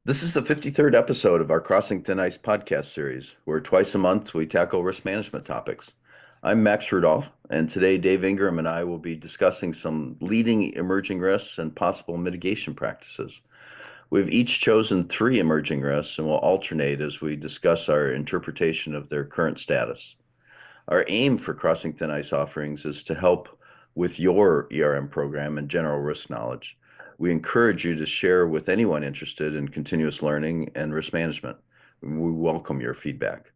This is the 53rd episode of our Crossing Thin Ice podcast series, where twice a month we tackle risk management topics. I'm Max Rudolph, and today Dave Ingram and I will be discussing some leading emerging risks and possible mitigation practices. We've each chosen three emerging risks and will alternate as we discuss our interpretation of their current status. Our aim for Crossing Thin Ice offerings is to help with your ERM program and general risk knowledge. We encourage you to share with anyone interested in continuous learning and risk management. We welcome your feedback.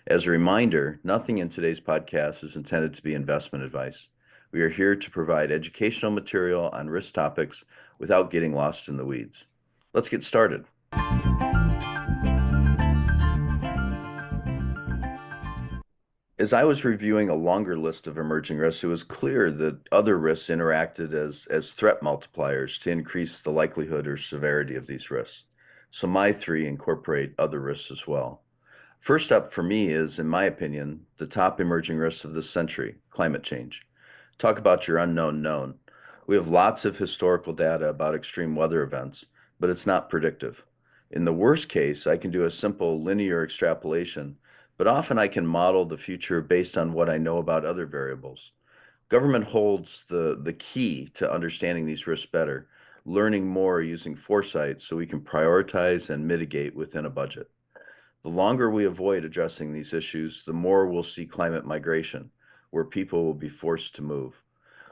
As a reminder, nothing in today's podcast is intended to be investment advice. We are here to provide educational material on risk topics without getting lost in the weeds. Let's get started. As I was reviewing a longer list of emerging risks, it was clear that other risks interacted as threat multipliers to increase the likelihood or severity of these risks. So my three incorporate other risks as well. First up for me is, in my opinion, the top emerging risks of this century, climate change. Talk about your unknown known. We have lots of historical data about extreme weather events, but it's not predictive. In the worst case, I can do a simple linear extrapolation, but often I can model the future based on what I know about other variables. Government holds the key to understanding these risks better, learning more using foresight so we can prioritize and mitigate within a budget. The longer we avoid addressing these issues, the more we'll see climate migration, where people will be forced to move.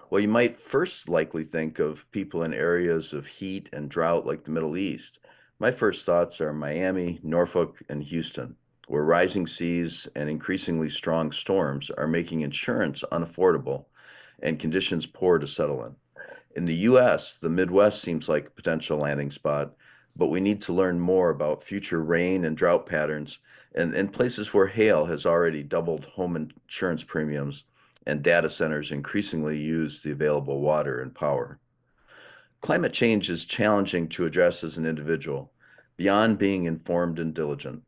Well, you might first likely think of people in areas of heat and drought like the Middle East. My first thoughts are Miami, Norfolk, and Houston, where rising seas and increasingly strong storms are making insurance unaffordable and conditions poor to settle in. In the US, the Midwest seems like a potential landing spot, but we need to learn more about future rain and drought patterns and places where hail has already doubled home insurance premiums and data centers increasingly use the available water and power. Climate change is challenging to address as an individual, beyond being informed and diligent.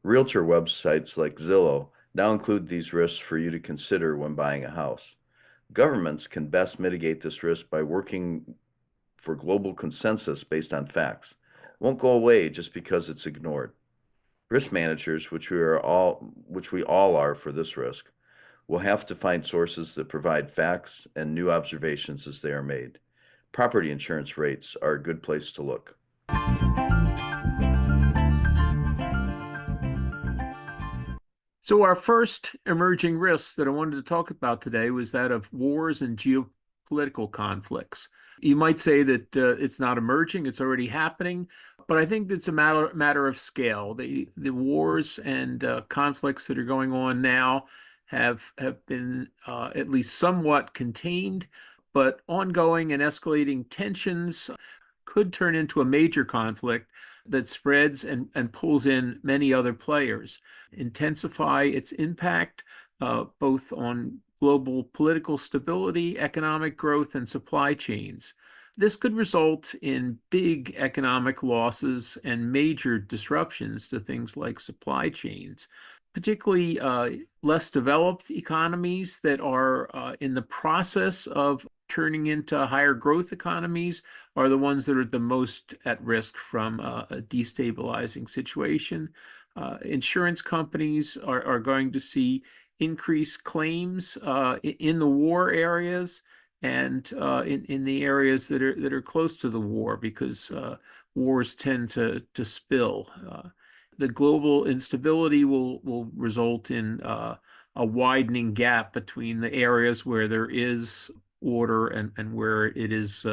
Realtor websites like Zillow now include these risks for you to consider when buying a house. Governments can best mitigate this risk by working for global consensus based on facts. It won't go away just because it's ignored. Risk managers, which we all are for this risk, will have to find sources that provide facts and new observations as they are made. Property insurance rates are a good place to look. So our first emerging risk that I wanted to talk about today was that of wars and geopolitical conflicts. You might say that it's not emerging, it's already happening, but I think it's a matter of scale. The wars and conflicts that are going on now have been at least somewhat contained, but ongoing and escalating tensions could turn into a major conflict that spreads and pulls in many other players, intensify its impact both on global political stability, economic growth, and supply chains. This could result in big economic losses and major disruptions to things like supply chains, particularly less developed economies that are in the process of turning into higher growth economies are the ones that are the most at risk from a destabilizing situation. Insurance companies are going to see increased claims in the war areas and in the areas that are close to the war because wars tend to spill. The global instability will result in a widening gap between the areas where there is order and where it is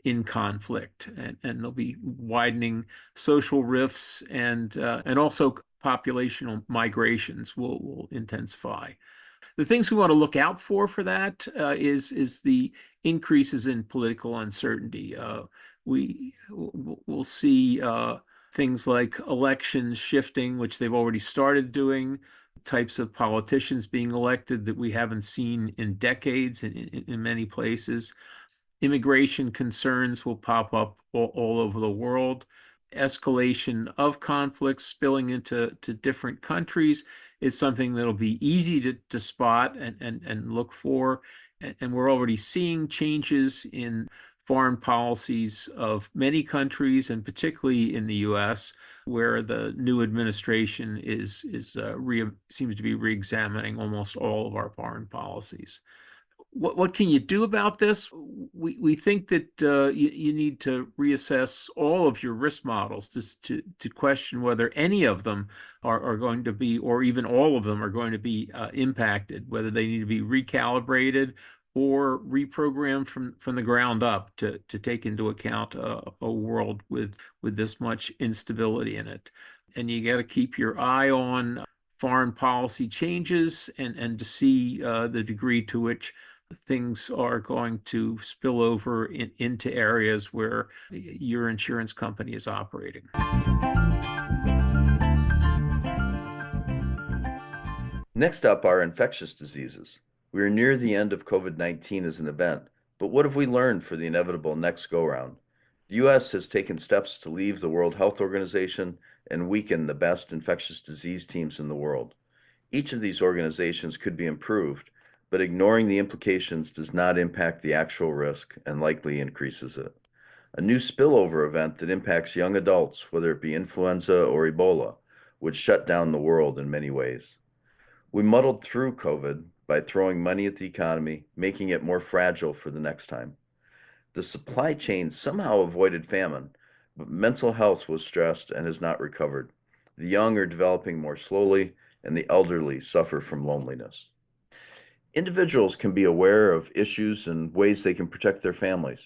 in conflict, and there'll be widening social rifts and also populational migrations will intensify. The things we want to look out for that is the increases in political uncertainty. We'll see things like elections shifting, which they've already started doing, types of politicians being elected that we haven't seen in decades in many places. Immigration concerns will pop up all over the world. Escalation of conflicts spilling into different countries is something that'll be easy to spot and look for. And we're already seeing changes in foreign policies of many countries, and particularly in the U.S., where the new administration is re seems to be reexamining almost all of our foreign policies. What can you do about this? We think that you need to reassess all of your risk models just to question whether any of them are going to be, or even all of them are going to be impacted, whether they need to be recalibrated or reprogrammed from the ground up to take into account a world with this much instability in it. And you got to keep your eye on foreign policy changes and to see the degree to which things are going to spill over into areas where your insurance company is operating. Next up are infectious diseases. We are near the end of COVID-19 as an event, but what have we learned for the inevitable next go-round? The U.S. has taken steps to leave the World Health Organization and weaken the best infectious disease teams in the world. Each of these organizations could be improved, but ignoring the implications does not impact the actual risk and likely increases it. A new spillover event that impacts young adults, whether it be influenza or Ebola, would shut down the world in many ways. We muddled through COVID by throwing money at the economy, making it more fragile for the next time. The supply chain somehow avoided famine, but mental health was stressed and has not recovered. The young are developing more slowly, and the elderly suffer from loneliness. Individuals can be aware of issues and ways they can protect their families.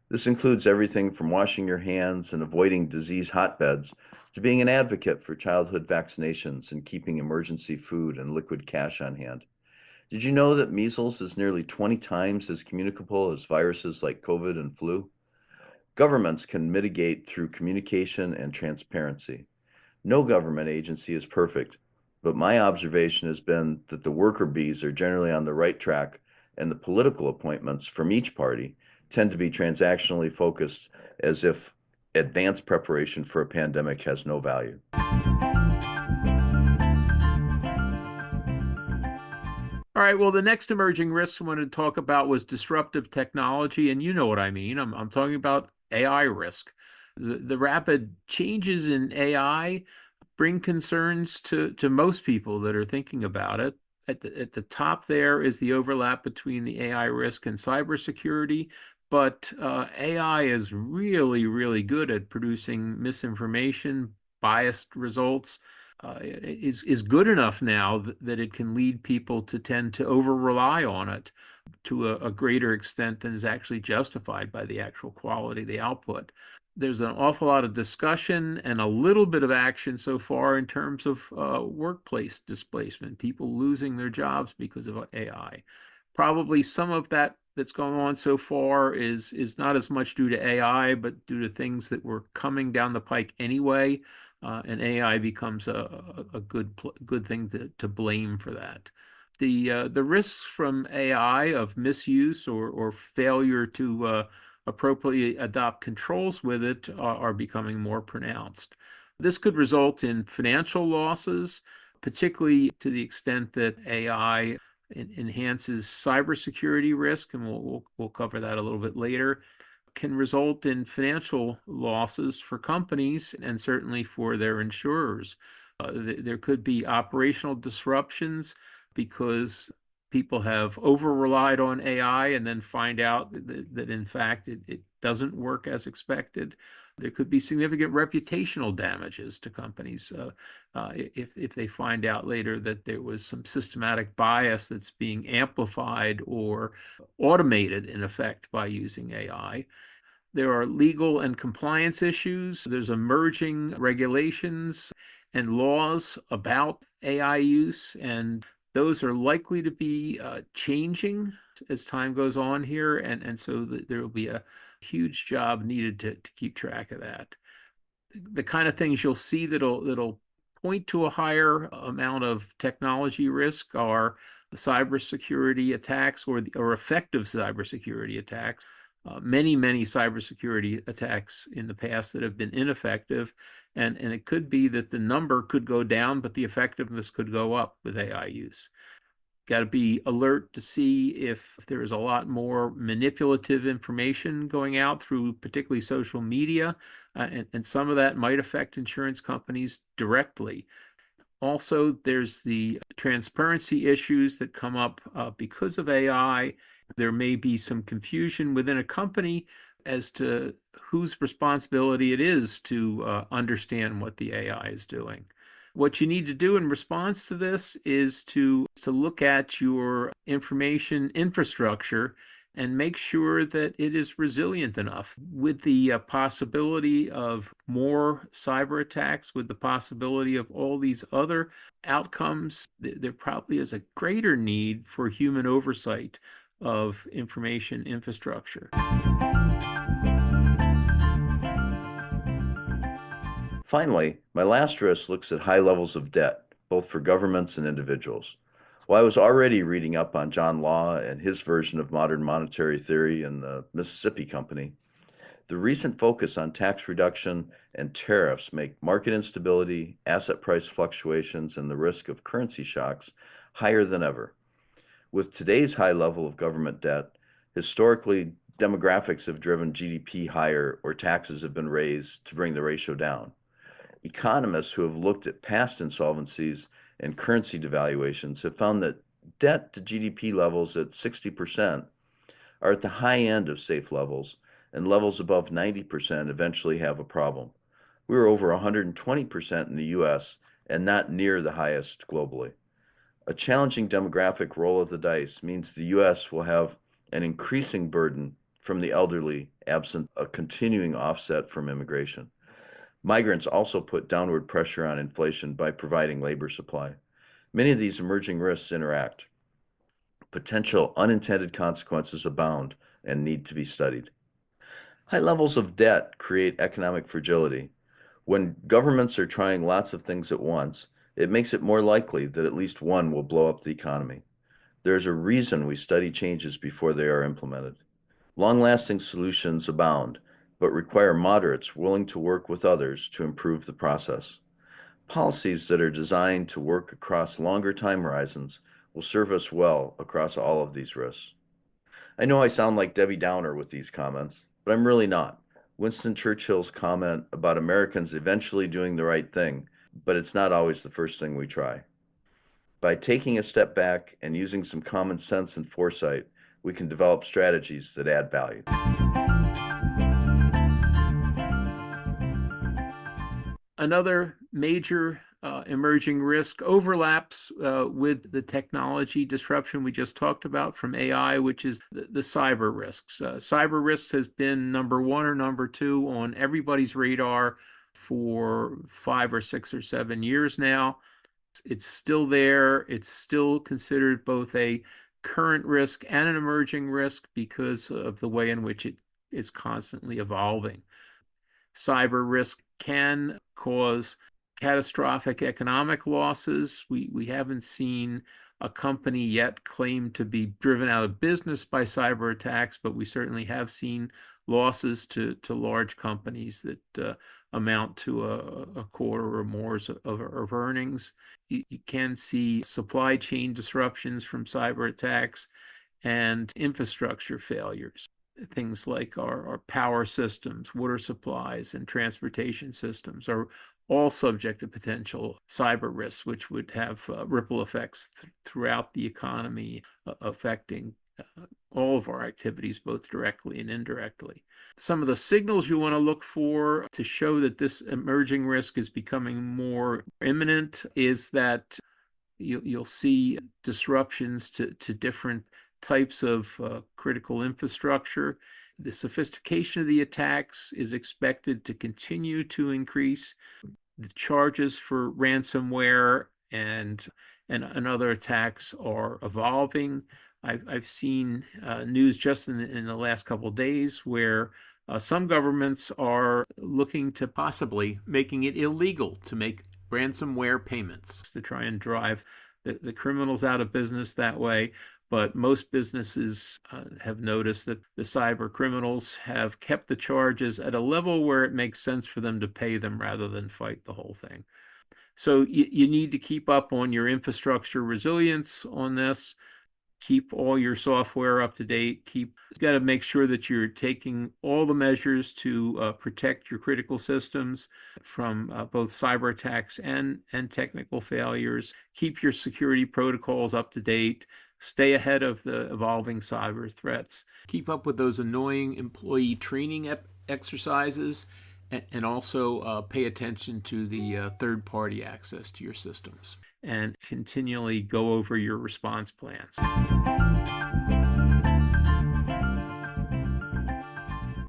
This includes everything from washing your hands and avoiding disease hotbeds to being an advocate for childhood vaccinations and keeping emergency food and liquid cash on hand. Did you know that measles is nearly 20 times as communicable as viruses like COVID and flu? Governments can mitigate through communication and transparency. No government agency is perfect, but my observation has been that the worker bees are generally on the right track, and the political appointments from each party tend to be transactionally focused as if advanced preparation for a pandemic has no value. All right, well, the next emerging risk I wanted to talk about was disruptive technology, and you know what I mean. I'm talking about AI risk. The rapid changes in AI bring concerns to most people that are thinking about it. At the top there is the overlap between the AI risk and cybersecurity, but AI is really, really good at producing misinformation, biased results. Is good enough now that it can lead people to tend to over rely on it to a greater extent than is actually justified by the actual quality of the output. There's an awful lot of discussion and a little bit of action so far in terms of workplace displacement, people losing their jobs because of AI. Probably some of that's going on so far is not as much due to AI, but due to things that were coming down the pike anyway, and AI becomes a good thing to blame for that. The risks from AI of misuse or failure to appropriately adopt controls with it are becoming more pronounced. This could result in financial losses, particularly to the extent that AI enhances cybersecurity risk, and we'll cover that a little bit later, can result in financial losses for companies and certainly for their insurers. There could be operational disruptions because people have over relied on AI and then find out that in fact it doesn't work as expected. There could be significant reputational damages to companies if they find out later that there was some systematic bias that's being amplified or automated in effect by using AI. There are legal and compliance issues. There's emerging regulations and laws about AI use, and those are likely to be changing as time goes on here, and so there will be a huge job needed to keep track of that. The kind of things you'll see that'll point to a higher amount of technology risk are the cybersecurity attacks or effective cybersecurity attacks. Many cybersecurity attacks in the past that have been ineffective, and it could be that the number could go down, but the effectiveness could go up with AI use. Got to be alert to see if there is a lot more manipulative information going out through particularly social media, and some of that might affect insurance companies directly. Also, there's the transparency issues that come up because of AI. There may be some confusion within a company as to whose responsibility it is to understand what the AI is doing. What you need to do in response to this is to look at your information infrastructure and make sure that it is resilient enough. With the possibility of more cyber attacks, with the possibility of all these other outcomes, there probably is a greater need for human oversight of information infrastructure. Finally, my last risk looks at high levels of debt, both for governments and individuals. While I was already reading up on John Law and his version of modern monetary theory in the Mississippi Company, the recent focus on tax reduction and tariffs make market instability, asset price fluctuations, and the risk of currency shocks higher than ever. With today's high level of government debt, historically demographics have driven GDP higher or taxes have been raised to bring the ratio down. Economists who have looked at past insolvencies and currency devaluations have found that debt to GDP levels at 60% are at the high end of safe levels, and levels above 90% eventually have a problem. We are over 120% in the US and not near the highest globally. A challenging demographic roll of the dice means the US will have an increasing burden from the elderly absent a continuing offset from immigration. Migrants also put downward pressure on inflation by providing labor supply. Many of these emerging risks interact. Potential unintended consequences abound and need to be studied. High levels of debt create economic fragility. When governments are trying lots of things at once, it makes it more likely that at least one will blow up the economy. There is a reason we study changes before they are implemented. Long-lasting solutions abound, but require moderates willing to work with others to improve the process. Policies that are designed to work across longer time horizons will serve us well across all of these risks. I know I sound like Debbie Downer with these comments, but I'm really not. Winston Churchill's comment about Americans eventually doing the right thing, but it's not always the first thing we try. By taking a step back and using some common sense and foresight, we can develop strategies that add value. Another major emerging risk overlaps with the technology disruption we just talked about from AI, which is the cyber risks. Cyber risks has been number one or number two on everybody's radar for 5 or 6 or 7 years now. It's still there. It's still considered both a current risk and an emerging risk because of the way in which it is constantly evolving. Cyber risk can cause catastrophic economic losses. We haven't seen a company yet claim to be driven out of business by cyber attacks, but we certainly have seen losses to large companies that amount to a quarter or more of earnings. You can see supply chain disruptions from cyber attacks and infrastructure failures. Things like our power systems, water supplies, and transportation systems are all subject to potential cyber risks, which would have ripple effects throughout the economy, affecting all of our activities, both directly and indirectly. Some of the signals you want to look for to show that this emerging risk is becoming more imminent is that you'll see disruptions to different types of critical infrastructure. The sophistication of the attacks is expected to continue to increase. The charges for ransomware and other attacks are evolving. I've seen news just in the last couple of days where some governments are looking to possibly making it illegal to make ransomware payments to try and drive the criminals out of business that way. But most businesses have noticed that the cyber criminals have kept the charges at a level where it makes sense for them to pay them rather than fight the whole thing. So you need to keep up on your infrastructure resilience on this. Keep all your software up to date. You got to make sure that you're taking all the measures to protect your critical systems from both cyber attacks and technical failures. Keep your security protocols up to date. Stay ahead of the evolving cyber threats. Keep up with those annoying employee training exercises, and also pay attention to the third party access to your systems, and continually go over your response plans.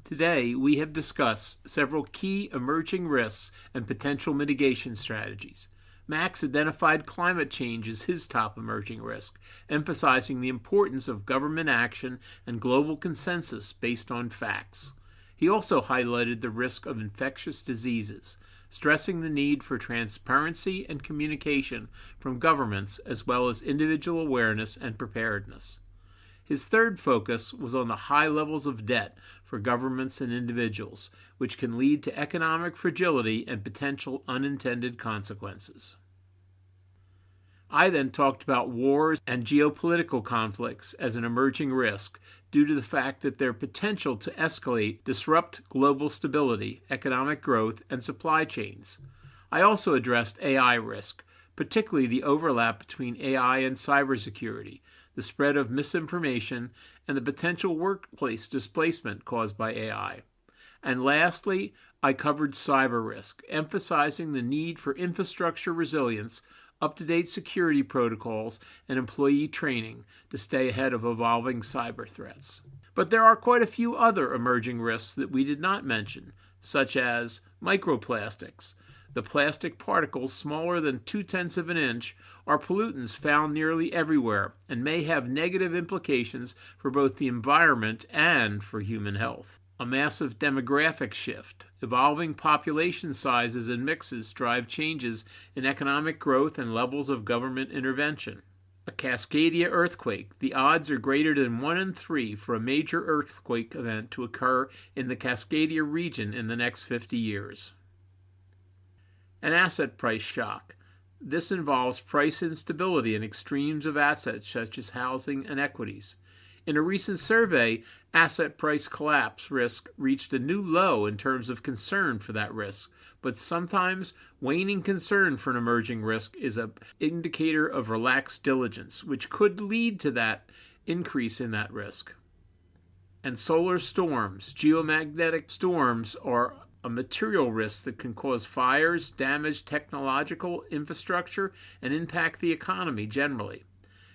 Today, we have discussed several key emerging risks and potential mitigation strategies. Max identified climate change as his top emerging risk, emphasizing the importance of government action and global consensus based on facts. He also highlighted the risk of infectious diseases, stressing the need for transparency and communication from governments as well as individual awareness and preparedness. His third focus was on the high levels of debt for governments and individuals, which can lead to economic fragility and potential unintended consequences. I then talked about wars and geopolitical conflicts as an emerging risk due to the fact that their potential to escalate disrupt global stability, economic growth, and supply chains. I also addressed AI risk, particularly the overlap between AI and cybersecurity, the spread of misinformation, and the potential workplace displacement caused by AI. And lastly, I covered cyber risk, emphasizing the need for infrastructure resilience, up-to-date security protocols, and employee training to stay ahead of evolving cyber threats. But there are quite a few other emerging risks that we did not mention, such as microplastics. The plastic particles smaller than 0.2 of an inch are pollutants found nearly everywhere and may have negative implications for both the environment and for human health. A massive demographic shift. Evolving population sizes and mixes drive changes in economic growth and levels of government intervention. A Cascadia earthquake. The odds are greater than 1 in 3 for a major earthquake event to occur in the Cascadia region in the next 50 years. An asset price shock. This involves price instability and extremes of assets such as housing and equities. In a recent survey, asset price collapse risk reached a new low in terms of concern for that risk, but sometimes waning concern for an emerging risk is an indicator of relaxed diligence, which could lead to that increase in that risk. And solar storms, geomagnetic storms, are a material risk that can cause fires, damage technological infrastructure, and impact the economy generally.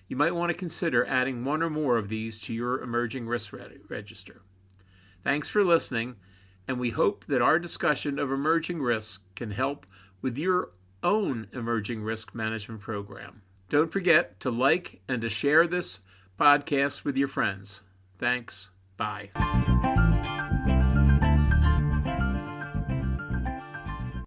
You might want to consider adding one or more of these to your emerging risk register. Thanks for listening, and we hope that our discussion of emerging risks can help with your own emerging risk management program. Don't forget to like and to share this podcast with your friends. Thanks. Bye.